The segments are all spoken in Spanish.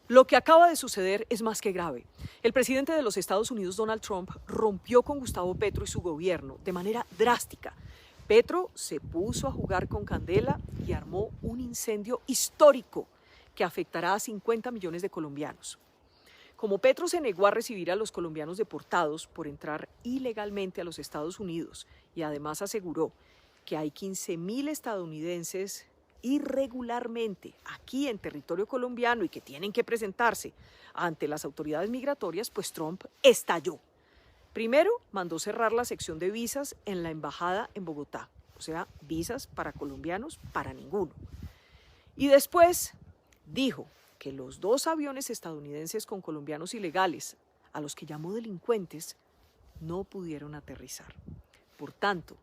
Lo que acaba de suceder es más que grave. El presidente de los Estados Unidos, Donald Trump, rompió con Gustavo Petro y su gobierno de manera drástica. Petro se puso a jugar con candela y armó un incendio histórico que afectará a 50 millones de colombianos. Como Petro se negó a recibir a los colombianos deportados por entrar ilegalmente a los Estados Unidos y además aseguró que hay 15.000 estadounidenses irregularmente aquí en territorio colombiano y que tienen que presentarse ante las autoridades migratorias, pues Trump estalló. Primero, mandó cerrar la sección de visas en la embajada en Bogotá, o sea, visas para colombianos para ninguno. Y después dijo que los 2 aviones estadounidenses con colombianos ilegales, a los que llamó delincuentes, no pudieron aterrizar. Por tanto,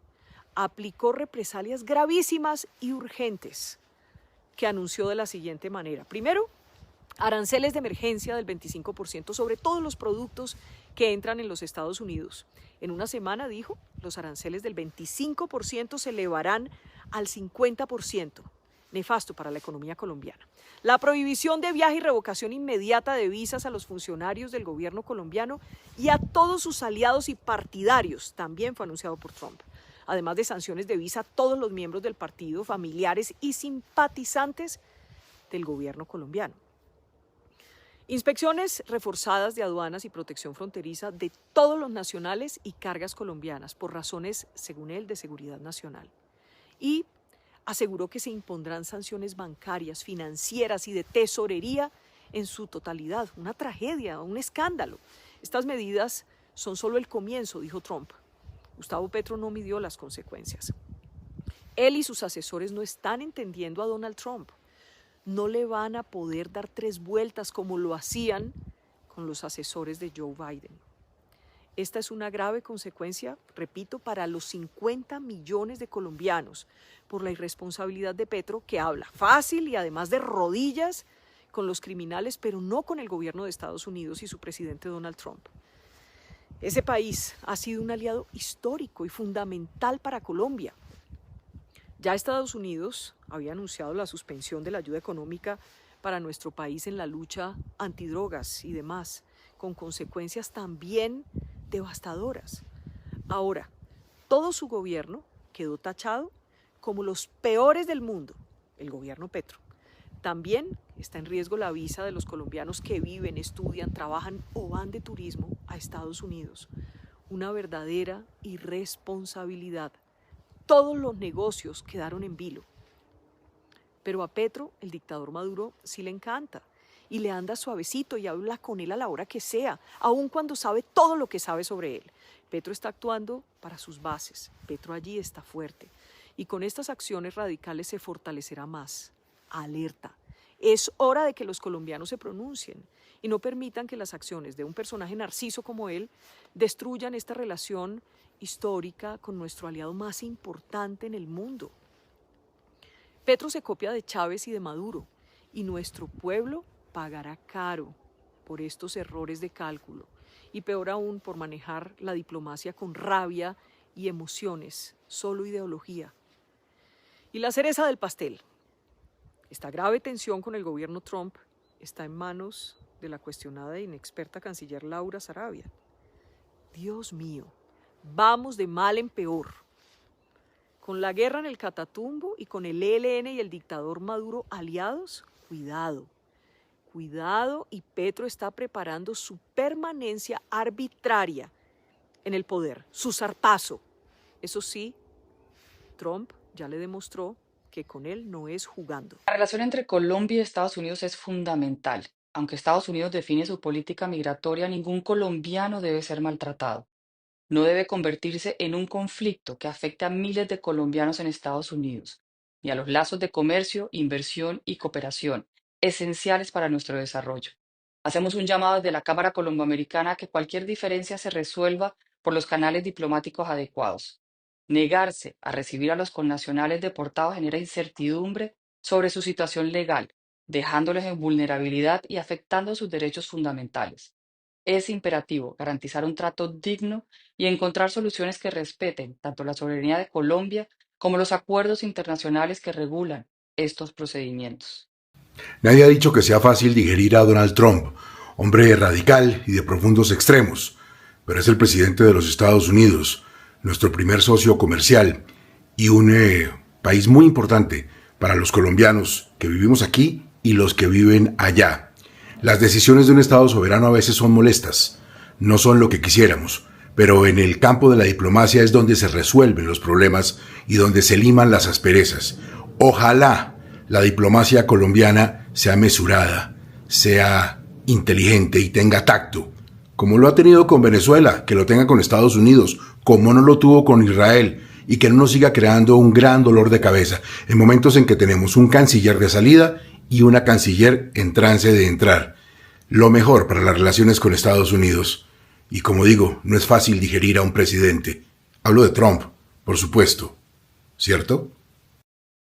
aplicó represalias gravísimas y urgentes que anunció de la siguiente manera. Primero, aranceles de emergencia del 25% sobre todos los productos que entran en los Estados Unidos. En una semana, dijo, los aranceles del 25% se elevarán al 50%. Nefasto para la economía colombiana. La prohibición de viaje y revocación inmediata de visas a los funcionarios del gobierno colombiano y a todos sus aliados y partidarios también fue anunciado por Trump. Además de sanciones de visa a todos los miembros del partido, familiares y simpatizantes del gobierno colombiano. Inspecciones reforzadas de aduanas y protección fronteriza de todos los nacionales y cargas colombianas por razones, según él, de seguridad nacional. Y aseguró que se impondrán sanciones bancarias, financieras y de tesorería en su totalidad. Una tragedia, un escándalo. Estas medidas son solo el comienzo, dijo Trump. Gustavo Petro no midió las consecuencias. Él y sus asesores no están entendiendo a Donald Trump. No le van a poder dar 3 vueltas como lo hacían con los asesores de Joe Biden. Esta es una grave consecuencia, repito, para los 50 millones de colombianos por la irresponsabilidad de Petro, que habla fácil y además de rodillas con los criminales, pero no con el gobierno de Estados Unidos y su presidente Donald Trump. Ese país ha sido un aliado histórico y fundamental para Colombia. Ya Estados Unidos había anunciado la suspensión de la ayuda económica para nuestro país en la lucha antidrogas y demás, con consecuencias también devastadoras. Ahora, todo su gobierno quedó tachado como los peores del mundo, el gobierno Petro. También está en riesgo la visa de los colombianos que viven, estudian, trabajan o van de turismo a Estados Unidos. Una verdadera irresponsabilidad. Todos los negocios quedaron en vilo. Pero a Petro, el dictador Maduro, sí le encanta y le anda suavecito y habla con él a la hora que sea, aun cuando sabe todo lo que sabe sobre él. Petro está actuando para sus bases. Petro allí está fuerte. Y con estas acciones radicales se fortalecerá más. Alerta. Es hora de que los colombianos se pronuncien y no permitan que las acciones de un personaje narciso como él destruyan esta relación histórica con nuestro aliado más importante en el mundo. Petro se copia de Chávez y de Maduro y nuestro pueblo pagará caro por estos errores de cálculo y peor aún por manejar la diplomacia con rabia y emociones, solo ideología. Y la cereza del pastel. Esta grave tensión con el gobierno Trump está en manos de la cuestionada e inexperta canciller Laura Sarabia. Dios mío, vamos de mal en peor. Con la guerra en el Catatumbo y con el ELN y el dictador Maduro aliados, cuidado. Cuidado, y Petro está preparando su permanencia arbitraria en el poder, su zarpazo. Eso sí, Trump ya le demostró que con él no es jugando. La relación entre Colombia y Estados Unidos es fundamental. Aunque Estados Unidos define su política migratoria, ningún colombiano debe ser maltratado. No debe convertirse en un conflicto que afecte a miles de colombianos en Estados Unidos, ni a los lazos de comercio, inversión y cooperación, esenciales para nuestro desarrollo. Hacemos un llamado desde la Cámara Colomboamericana a que cualquier diferencia se resuelva por los canales diplomáticos adecuados. Negarse a recibir a los connacionales deportados genera incertidumbre sobre su situación legal, dejándoles en vulnerabilidad y afectando sus derechos fundamentales. Es imperativo garantizar un trato digno y encontrar soluciones que respeten tanto la soberanía de Colombia como los acuerdos internacionales que regulan estos procedimientos. Nadie ha dicho que sea fácil digerir a Donald Trump, hombre radical y de profundos extremos, pero es el presidente de los Estados Unidos, nuestro primer socio comercial y un país muy importante para los colombianos que vivimos aquí y los que viven allá. Las decisiones de un Estado soberano a veces son molestas, no son lo que quisiéramos, pero en el campo de la diplomacia es donde se resuelven los problemas y donde se liman las asperezas. Ojalá la diplomacia colombiana sea mesurada, sea inteligente y tenga tacto, como lo ha tenido con Venezuela, que lo tenga con Estados Unidos, como no lo tuvo con Israel, y que no nos siga creando un gran dolor de cabeza en momentos en que tenemos un canciller de salida y una canciller en trance de entrar. Lo mejor para las relaciones con Estados Unidos. Y como digo, no es fácil digerir a un presidente. Hablo de Trump, por supuesto. ¿Cierto?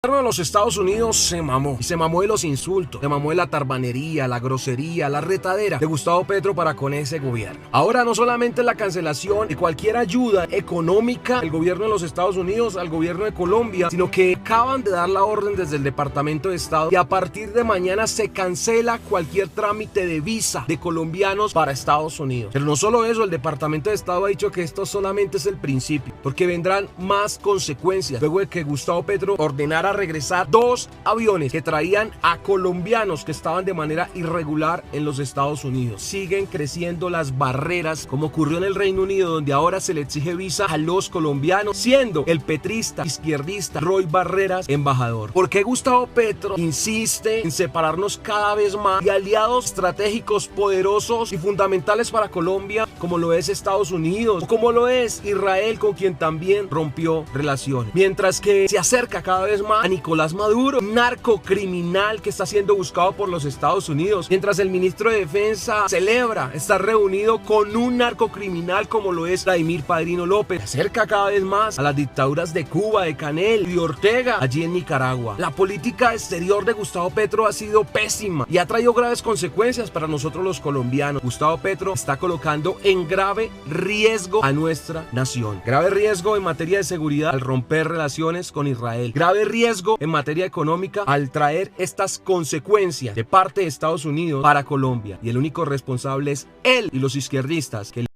El gobierno de los Estados Unidos se mamó de los insultos, se mamó de la tarbanería, la grosería, la retadera de Gustavo Petro para con ese gobierno. Ahora no solamente la cancelación de cualquier ayuda económica del gobierno de los Estados Unidos al gobierno de Colombia, sino que acaban de dar la orden desde el Departamento de Estado y a partir de mañana se cancela cualquier trámite de visa de colombianos para Estados Unidos. Pero no solo eso, el Departamento de Estado ha dicho que esto solamente es el principio, porque vendrán más consecuencias luego de que Gustavo Petro ordenara regresar 2 aviones que traían a colombianos que estaban de manera irregular en los Estados Unidos. Siguen creciendo las barreras, como ocurrió en el Reino Unido, donde ahora se le exige visa a los colombianos, siendo el petrista izquierdista Roy Barreras embajador. ¿Por qué Gustavo Petro insiste en separarnos cada vez más de aliados estratégicos poderosos y fundamentales para Colombia, como lo es Estados Unidos o como lo es Israel, con quien también rompió relaciones? Mientras que se acerca cada vez más a Nicolás Maduro, narcocriminal que está siendo buscado por los Estados Unidos, mientras el ministro de Defensa celebra estar reunido con un narcocriminal como lo es Vladimir Padrino López. Se acerca cada vez más a las dictaduras de Cuba, de Canel y de Ortega allí en Nicaragua. La política exterior de Gustavo Petro ha sido pésima y ha traído graves consecuencias para nosotros los colombianos. Gustavo Petro está colocando en grave riesgo a nuestra nación. Grave riesgo en materia de seguridad al romper relaciones con Israel. Grave riesgo en materia económica al traer estas consecuencias de parte de Estados Unidos para Colombia. Y el único responsable es él y los izquierdistas que...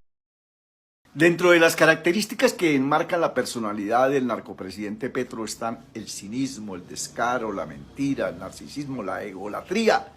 Dentro de las características que enmarcan la personalidad del narcopresidente Petro están el cinismo, el descaro, la mentira, el narcisismo, la egolatría,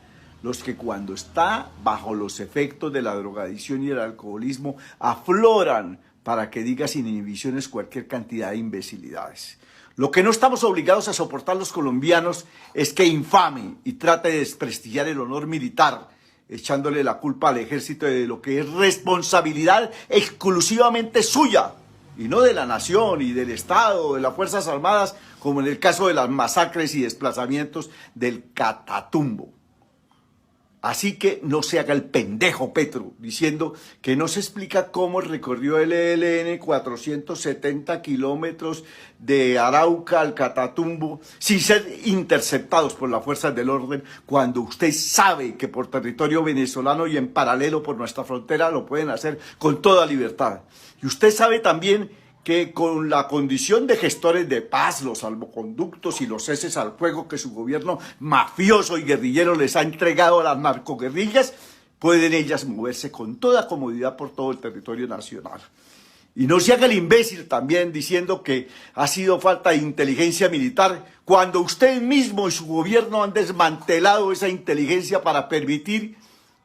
los que cuando está bajo los efectos de la drogadicción y el alcoholismo afloran para que diga sin inhibiciones cualquier cantidad de imbecilidades. Lo que no estamos obligados a soportar los colombianos es que infame y trate de desprestigiar el honor militar, echándole la culpa al ejército de lo que es responsabilidad exclusivamente suya y no de la nación y del Estado, de las Fuerzas Armadas, como en el caso de las masacres y desplazamientos del Catatumbo. Así que no se haga el pendejo Petro, diciendo que no se explica cómo recorrió el ELN 470 kilómetros de Arauca al Catatumbo sin ser interceptados por las fuerzas del orden, cuando usted sabe que por territorio venezolano y en paralelo por nuestra frontera lo pueden hacer con toda libertad. Y usted sabe también que con la condición de gestores de paz, los salvoconductos y los ceses al fuego que su gobierno mafioso y guerrillero les ha entregado a las narcoguerrillas, pueden ellas moverse con toda comodidad por todo el territorio nacional. Y no se haga el imbécil también diciendo que ha sido falta de inteligencia militar, cuando usted mismo y su gobierno han desmantelado esa inteligencia para permitir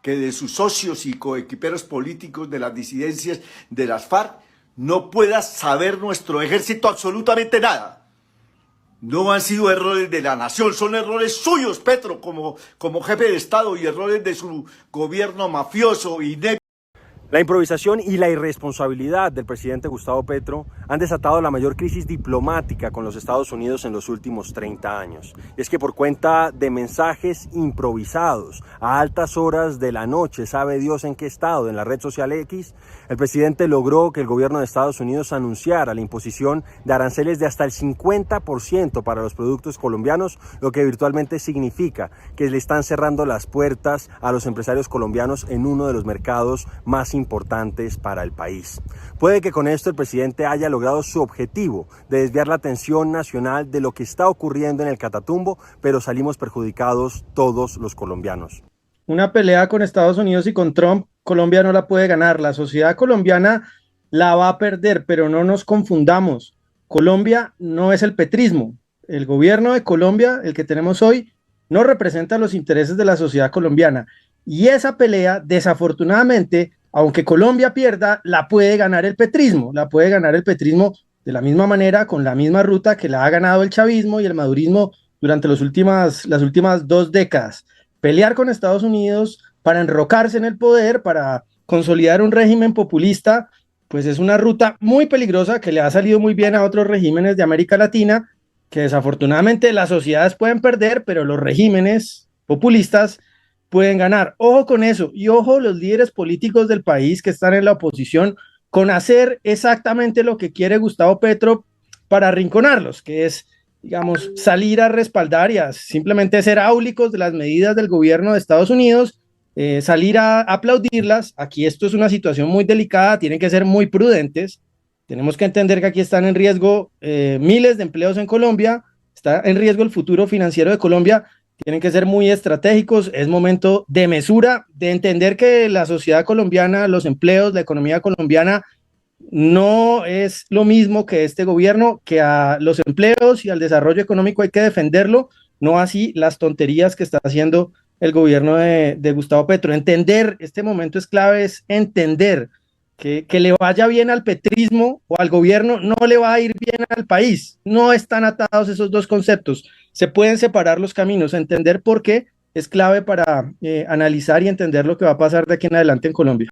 que de sus socios y coequiperos políticos de las disidencias de las FARC no pueda saber nuestro ejército absolutamente nada. No han sido errores de la nación, son errores suyos, Petro, como jefe de Estado, y errores de su gobierno mafioso y La improvisación y la irresponsabilidad del presidente Gustavo Petro han desatado la mayor crisis diplomática con los Estados Unidos en los últimos 30 años. Y es que por cuenta de mensajes improvisados a altas horas de la noche, sabe Dios en qué estado, en la red social X, el presidente logró que el gobierno de Estados Unidos anunciara la imposición de aranceles de hasta el 50% para los productos colombianos, lo que virtualmente significa que le están cerrando las puertas a los empresarios colombianos en uno de los mercados más importantes importantes para el país. Puede que con esto el presidente haya logrado su objetivo de desviar la atención nacional de lo que está ocurriendo en el Catatumbo, pero salimos perjudicados todos los colombianos. Una pelea con Estados Unidos y con Trump, Colombia no la puede ganar. La sociedad colombiana la va a perder, pero no nos confundamos. Colombia no es el petrismo. El gobierno de Colombia, el que tenemos hoy, no representa los intereses de la sociedad colombiana. Y esa pelea, desafortunadamente, aunque Colombia pierda, la puede ganar el petrismo. La puede ganar el petrismo de la misma manera, con la misma ruta que la ha ganado el chavismo y el madurismo durante las últimas 2 décadas. Pelear con Estados Unidos para enrocarse en el poder, para consolidar un régimen populista, pues es una ruta muy peligrosa que le ha salido muy bien a otros regímenes de América Latina, que desafortunadamente las sociedades pueden perder, pero los regímenes populistas pueden ganar. Ojo con eso, y ojo los líderes políticos del país que están en la oposición con hacer exactamente lo que quiere Gustavo Petro para arrinconarlos, que es, digamos, salir a respaldar y a simplemente ser áulicos de las medidas del gobierno de Estados Unidos, salir a aplaudirlas. Aquí esto es una situación muy delicada, tienen que ser muy prudentes. Tenemos que entender que aquí están en riesgo miles de empleos en Colombia, está en riesgo el futuro financiero de Colombia, tienen que ser muy estratégicos, es momento de mesura, de entender que la sociedad colombiana, los empleos, la economía colombiana no es lo mismo que este gobierno, que a los empleos y al desarrollo económico hay que defenderlo, no así las tonterías que está haciendo el gobierno de Gustavo Petro. Entender, este momento es clave, es entender que le vaya bien al petrismo o al gobierno, no le va a ir bien al país. No están atados esos dos conceptos. Se pueden separar los caminos. Entender por qué es clave para analizar y entender lo que va a pasar de aquí en adelante en Colombia.